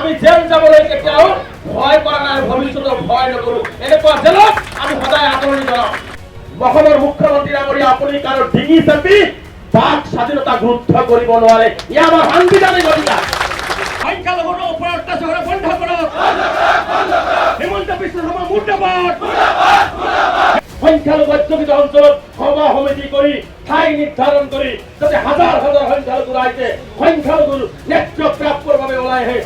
আমি জেল যাবলৈ কেতিয়াও ভয় কৰা নাই, ভৱিষ্যতৰ ভয় নকৰো। এনেকুৱা জেলত আমি সদায় আদৰণি জনাওঁ। অসমৰ মুখ্যমন্ত্ৰী ডাঙৰীয়া, আপুনি কাৰো ডিঙি চেপি বাক স্বাধীনতা গুৰুত্ব কৰিব নোৱাৰে। ইয়া আমাৰ সাংবিধানিক অধিকাৰ। সংখ্যালঘুৰ ওপৰত অত্যাচাৰ বন্ধ কৰক। হিমন্ত বিশ্ব শৰ্মা মুৰ্দাবাদ। সংখ্যালঘু অধ্যুষিত অঞ্চলত সভা সমিতি কৰি ঠাই নিৰ্ধাৰণ কৰি যাতে হাজাৰ হাজাৰ সংখ্যালঘু ৰাইজে সংখ্যালঘুৰ নেতৃত্বৰ বাবে ওলাই আহে।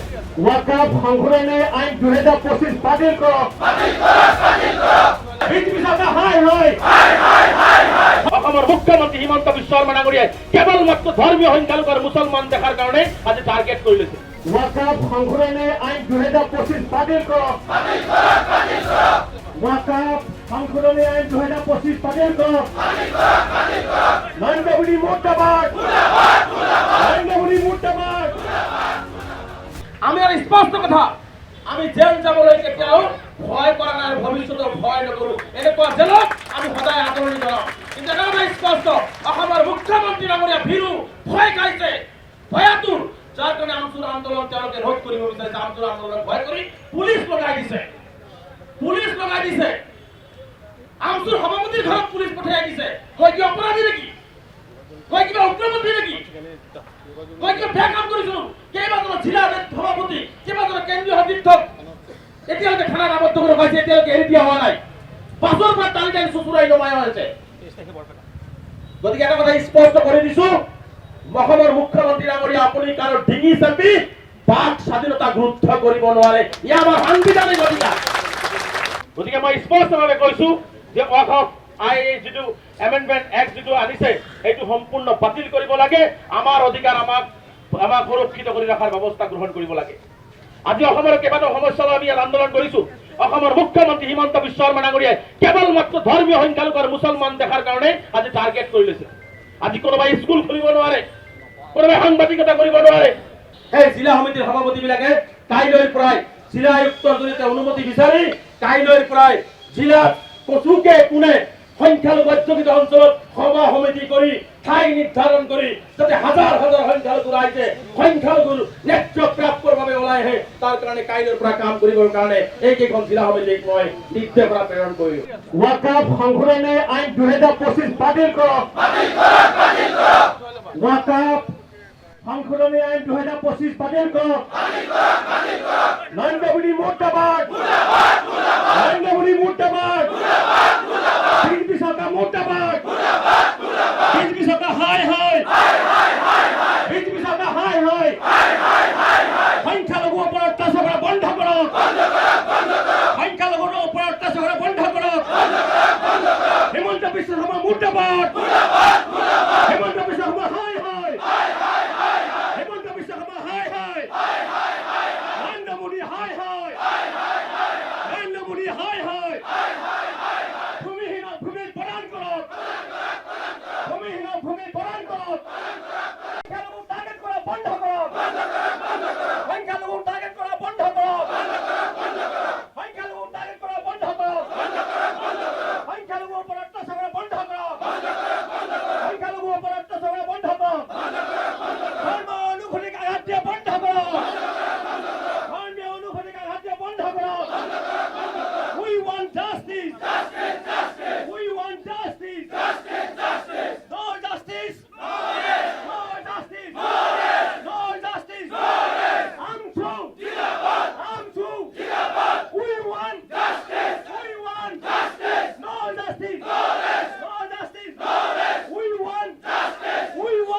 ওয়াকাফ সংশোধনী আইন 2025 বাতিল কৰক। অসমৰ মুখ্যমন্ত্ৰী হিমন্ত বিশ্ব শৰ্মা ডাঙৰীয়াই কেৱল মাত্ৰ ধৰ্মীয় সংখ্যালঘু আৰু মুছলমান দেখাৰ কাৰণে আজি টাৰ্গেট কৰি লৈছে। ওয়াকাফ সংশোধনী আইন 2025 বাতিল কৰক। ওয়াকাফ সংশোধনী আইন 2025 বাতিল কৰক। নৰেন্দ্ৰ মোদী মুৰ্দাবাদ। নৰেন্দ্ৰ মোদী মুৰ্দাবাদ। আমি আৰু স্পষ্ট কথা, আমি জেল যাবলৈ কেতিয়াও ভয় কৰা নাই, ভৱিষ্যতৰ ভয় নকৰো। এনেকুৱা জেলত আমি সদায় আদৰণি জনাওঁ। কিন্তু একেবাৰে স্পষ্ট, অসমৰ মুখ্যমন্ত্ৰী ডাঙৰীয়া ভীৰু ভয় খাইছে, ভয়াতুৰ, যাৰ কাৰণে আমচুৰ আন্দোলন তেওঁলোকে ৰোধ কৰিব বিচাৰিছে। আমচুৰ আন্দোলন ভয় কৰি পুলিচ লগাই দিছে, পুলিচ লগাই দিছে। আমচুৰ সভাপতিৰ ঘৰত পুলিচ পঠিয়াই দিছে। হয় কি অপৰাধী নেকি? হয় কিবা উগ্ৰপন্থী নেকি? হয় কিবা বেয়া কাম কৰিছো? কেইবাজনৰ জিলা সভাপতি, কেইবাজনৰ কেন্দ্ৰীয় সতীৰ্থক এতিয়ালৈকে থানাত আবদ্ধ কৰি ৰখাইছে, এতিয়ালৈকে এৰি দিয়া হোৱা নাই। পাছৰ পৰা টানি টানি চুচুৰাই নমাই হৈছে। গতিকে এটা কথা স্পষ্ট কৰি দিছো, অসমৰ মুখ্যমন্ত্ৰী ডাঙৰীয়া, আপুনি কাৰো ডিঙি চেপি বাক স্বাধীনতা গুৰুত্ব কৰিব নোৱাৰে। ইয়া আমাৰ সাংবিধানিক অধিকাৰ। গতিকে মই স্পষ্টভাৱে কৈছো যে ওয়াকফ আইন যিটো এমেণ্ডমেণ্ট এক্ট যিটো আনিছে এইটো সম্পূৰ্ণ বাতিল কৰিব লাগে। আমাৰ অধিকাৰ আমাক সুৰক্ষিত কৰি ৰখাৰ ব্যৱস্থা গ্ৰহণ কৰিব লাগে। আজি অসমৰ কেইবাটাও সমস্যা লৈ আমি ইয়াত আন্দোলন কৰিছো। অসমৰ মুখ্যমন্ত্ৰী হিমন্ত বিশ্ব শৰ্মা ডাঙৰীয়াই কেৱল মাত্ৰ ধৰ্মীয় সংখ্যালঘু আৰু মুছলমান দেখাৰ কাৰণে আজি টাৰ্গেট কৰি লৈছে। আজি কোনোবাই স্কুল খুলিব নোৱাৰে, কোনোবাই সাংবাদিকতা কৰিব নোৱাৰে। সেই জিলা সমিতিৰ সভাপতিবিলাকে কাইলৈৰ পৰাই জিলা আয়ুক্তৰ জৰিয়তে অনুমতি বিচাৰি কাইলৈৰ পৰাই জিলাত কচুকে কোনে সংখ্যালঘু অধ্যুষিত অঞ্চলত সভা সমিতি কৰি ঠাই নিৰ্ধাৰণ কৰি যাতে হাজাৰ হাজাৰ সংখ্যালঘু ৰাইজে সংখ্যালঘুৰ নেতৃত্বৰ বাবে ওলাই আহে, তাৰ কাৰণে কাইলৈৰ পৰা কাম কৰিবৰ কাৰণে এইকেইখন জিলা সমিতিক মই নিৰ্দেশ প্ৰেৰণ কৰিলো। ওয়াকাফ সংশোধনী আইন 2025 বাতিল কৰক। ওয়াকাফ সংশোধনী আইন 2025 বাতিল কৰক। নৰেন্দ্ৰ মোদী মুৰ্দাবাদ। নৰেন্দ্ৰ মোদী মুৰ্দাবাদ। বিজেপি চৰকাৰ মুৰ্দাবাদ। বিজেপি চৰকাৰ হায় হায়। বিজেপি চৰকাৰ হায় হায়। সংখ্যালঘুৰ ওপৰত অত্যাচাৰ বন্ধ কৰক। সংখ্যালঘুৰ ওপৰত অত্যাচাৰ বন্ধ কৰক। হিমন্ত বিশ্ব শৰ্মা মুৰ্দাবাদ। হিমন্ত